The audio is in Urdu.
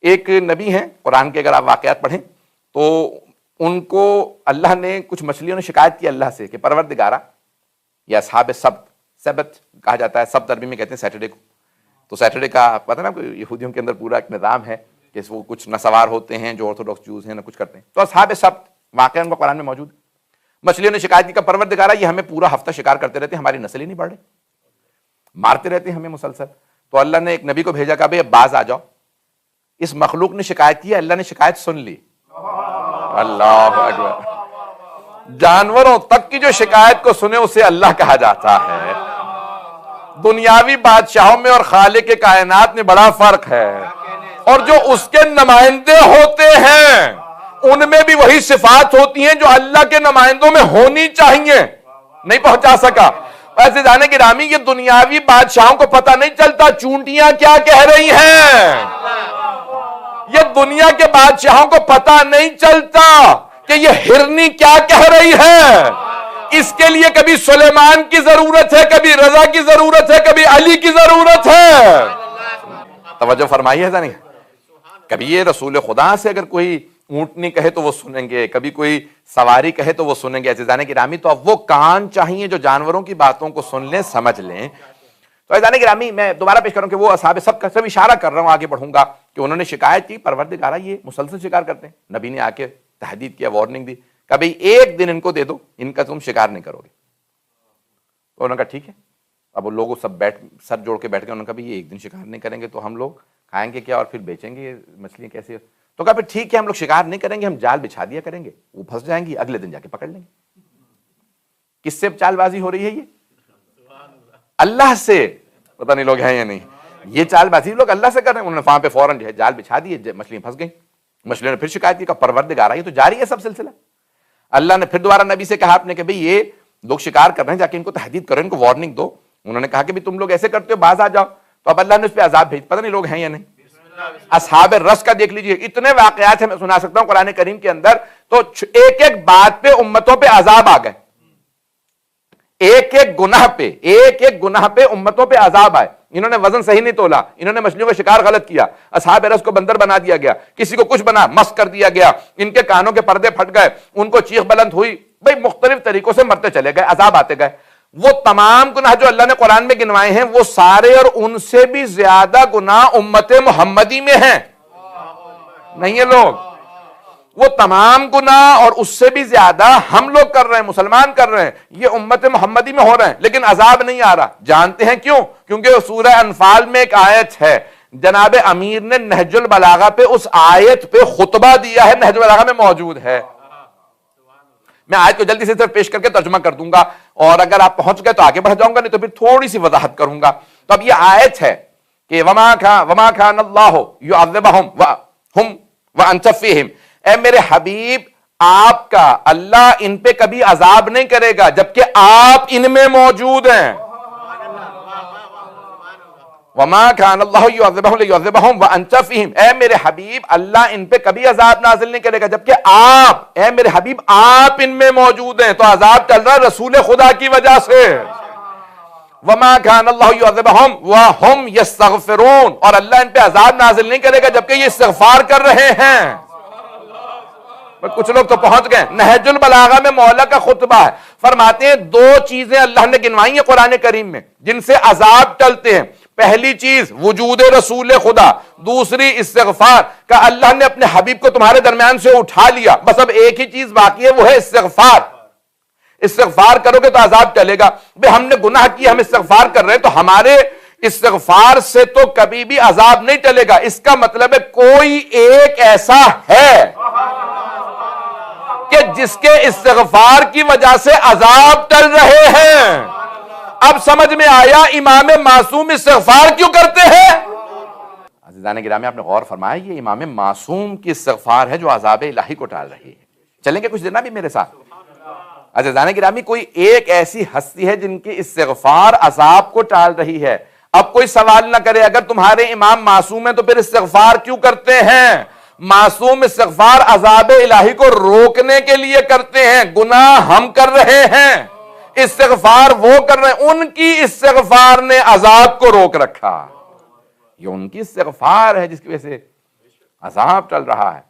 ایک نبی ہیں قرآن کے، اگر آپ واقعات پڑھیں تو ان کو اللہ نے، کچھ مچھلیوں نے شکایت کی اللہ سے کہ پروردگارا، یا اصحاب سبت کہا جاتا ہے، سبت عربی میں کہتے ہیں سیٹرڈے کو، تو سیٹرڈے کا پتہ نا یہودیوں کے اندر پورا ایک نظام ہے کہ وہ کچھ نہ سوار ہوتے ہیں جو آرتھوڈاکس جوز ہیں، نہ کچھ کرتے ہیں، تو اصحاب سبت واقعہ ان کو قرآن میں موجود ہے۔ مچھلیوں نے شکایت کی کہ پروردگارا یہ ہمیں پورا ہفتہ شکار کرتے رہتے ہیں، ہماری نسل ہی نہیں بڑھ رہی، مارتے رہتے ہیں ہمیں مسلسل۔ تو اللہ نے ایک نبی کو بھیجا کہ بھئی اب باز آ جاؤ، اس مخلوق نے شکایت کی، اللہ نے شکایت سن لی۔ اللہ اکبر، جانوروں تک کی جو شکایت کو سنے اسے اللہ کہا جاتا ہے۔ دنیاوی بادشاہوں میں اور خالق کائنات میں بڑا فرق ہے، اور جو اس کے نمائندے ہوتے ہیں ان میں بھی وہی صفات ہوتی ہیں جو اللہ کے نمائندوں میں ہونی چاہیے۔ نہیں پہنچا سکا۔ ایسے جانے کی رامی، یہ دنیاوی بادشاہوں کو پتہ نہیں چلتا چونٹیاں کیا کہہ رہی ہیں، یہ دنیا کے بادشاہوں کو پتہ نہیں چلتا کہ یہ ہرنی کیا کہہ رہی ہے۔ اس کے لیے کبھی سلیمان کی ضرورت ہے، کبھی رضا کی ضرورت ہے، کبھی علی کی ضرورت ہے۔ توجہ فرمائی ہے نہیں؟ کبھی یہ رسول خدا سے اگر کوئی اونٹنی کہے تو وہ سنیں گے، کبھی کوئی سواری کہے تو وہ سنیں گے۔ عزیزان گرامی، تو اب وہ کان چاہیے جو جانوروں کی باتوں کو سن لیں، سمجھ لیں۔ تو عزیزان گرامی، میں دوبارہ پیش کروں کہ وہ اصحاب سب کا سب اشارہ کر رہا ہوں، آگے بڑھوں گا، کہ انہوں نے شکایت کی پروردگارا یہ مسلسل شکار کرتے ہیں۔ نبی نے آ کے تحدید کیا، وارننگ دی، کبھی ایک دن ان کو دے دو، ان کا تم شکار نہیں کرو گے۔ تو انہوں نے کہا ٹھیک ہے۔ اب وہ لوگ سب سر جوڑ کے بیٹھ گئے، انہوں نے کہا یہ ایک دن شکار نہیں کریں گے تو ہم لوگ کھائیں گے کیا اور پھر بیچیں گے یہ مچھلیاں کیسے؟ تو کہا پھر ٹھیک ہے، ہم لوگ شکار نہیں کریں گے، ہم جال بچھا دیا کریں گے، وہ پھنس جائیں گی، اگلے دن جا کے پکڑ لیں گے۔ کس سے چال بازی ہو رہی ہے؟ یہ اللہ سے۔ پتہ نہیں لوگ ہیں یا نہیں، یہ چال بازی لوگ اللہ سے کر رہے ہیں۔ انہوں نے وہاں پہ فوراً جو ہے جال بچھا دیے، مچھلیاں پھنس گئیں۔ مچھلیوں نے پھر شکایت کی کہ پروردگارا یہ تو جاری ہے سب سلسلہ۔ اللہ نے پھر دوبارہ نبی سے کہا اپنے کہ بھئی یہ لوگ شکار کر رہے ہیں، جا کے ان کو تحدید کرو، ان کو وارننگ دو۔ انہوں نے کہا کہ تم لوگ ایسے کرتے ہو، باز آ جاؤ۔ تو اب اللہ نے اس پہ عذاب بھیج، پتہ نہیں لوگ ہیں یا نہیں۔ اصحاب رس کا دیکھ لیجئے، اتنے واقعات ہیں میں سنا سکتا ہوں قرآن کریم کے اندر، تو ایک ایک بات پہ امتوں پہ عذاب آ گئے، ایک ایک گناہ پہ امتوں پہ عذاب آئے۔ انہوں نے وزن صحیح نہیں تولا، انہوں نے مچھلیوں کا شکار غلط کیا، اصحاب رس کو بندر بنا دیا گیا، کسی کو کچھ بنا مس کر دیا گیا، ان کے کانوں کے پردے پھٹ گئے، ان کو چیخ بلند ہوئی، بھئی مختلف طریقوں سے مرتے چلے گئے، عذاب آتے گئے۔ وہ تمام گناہ جو اللہ نے قرآن میں گنوائے ہیں، وہ سارے اور ان سے بھی زیادہ گناہ امت محمدی میں ہیں۔ نہیں ہے لوگ، وہ تمام گناہ اور اس سے بھی زیادہ ہم لوگ کر رہے ہیں، مسلمان کر رہے ہیں، یہ امت محمدی میں ہو رہے ہیں، لیکن عذاب نہیں آ رہا۔ جانتے ہیں کیوں؟ کیونکہ سورہ انفال میں ایک آیت ہے، جناب امیر نے نہج البلاغہ پہ اس آیت پہ خطبہ دیا ہے، نہج البلاغہ میں موجود ہے۔ میں آیت کو جلدی سے صرف پیش کر کے ترجمہ کر دوں گا، اور اگر آپ پہنچ گئے تو آگے بڑھ جاؤں گا، نہیں تو پھر تھوڑی سی وضاحت کروں گا۔ تو اب یہ آیت ہے کہ وما كان اللہ يعذبهم وهم وانت فيهم، اے میرے حبیب آپ کا اللہ ان پہ کبھی عذاب نہیں کرے گا جبکہ آپ ان میں موجود ہیں۔ وما كان اللہ يعذبهم وانت فيهم، اے میرے حبیب اللہ ان پہ کبھی عذاب نازل نہیں کرے گا جبکہ آپ، اے میرے حبیب آپ ان میں موجود ہیں۔ تو عذاب چل رہا ہے رسول خدا کی وجہ سے۔ وما كان اللہ يعذبهم وهم يستغفرون، اور اللہ ان پہ عذاب نازل نہیں کرے گا جبکہ یہ استغفار کر رہے ہیں۔ کچھ لوگ تو پہنچ گئے۔ نہج البلاغہ میں مولا کا خطبہ ہے، فرماتے ہیں دو چیزیں اللہ نے گنوائی ہیں قرآن کریم میں جن سے عذاب ٹلتے ہیں۔ پہلی چیز وجود رسول خدا، دوسری استغفار، کہ اللہ نے اپنے حبیب کو تمہارے درمیان سے اٹھا لیا، بس اب ایک ہی چیز باقی ہے، وہ ہے استغفار۔ استغفار کرو گے تو عذاب ٹلے گا۔ بھئی ہم نے گناہ کیا، ہم استغفار کر رہے ہیں، تو ہمارے استغفار سے تو کبھی بھی عذاب نہیں ٹلے گا۔ اس کا مطلب ہے کوئی ایک ایسا ہے کہ جس کے استغفار کی وجہ سے عذاب ٹل رہے ہیں۔ اب سمجھ میں آیا امام معصوم استغفار کیوں کرتے ہیں؟ عزیزان گرامی، آپ نے غور فرمایا یہ امام معصوم کی استغفار ہے جو عذاب الہی کو ٹال رہی ہے۔ چلیں گے کچھ دینا بھی میرے ساتھ؟ عزیزان گرامی، کوئی ایک ایسی ہستی ہے جن کی استغفار عذاب کو ٹال رہی ہے۔ اب کوئی سوال نہ کرے اگر تمہارے امام معصوم ہیں تو پھر استغفار کیوں کرتے ہیں؟ معصوم استغفار عذاب الہی کو روکنے کے لیے کرتے ہیں۔ گناہ ہم کر رہے ہیں، استغفار وہ کر رہے ہیں۔ ان کی استغفار نے عذاب کو روک رکھا۔ یہ ان کی استغفار ہے جس کی وجہ سے عذاب چل رہا ہے.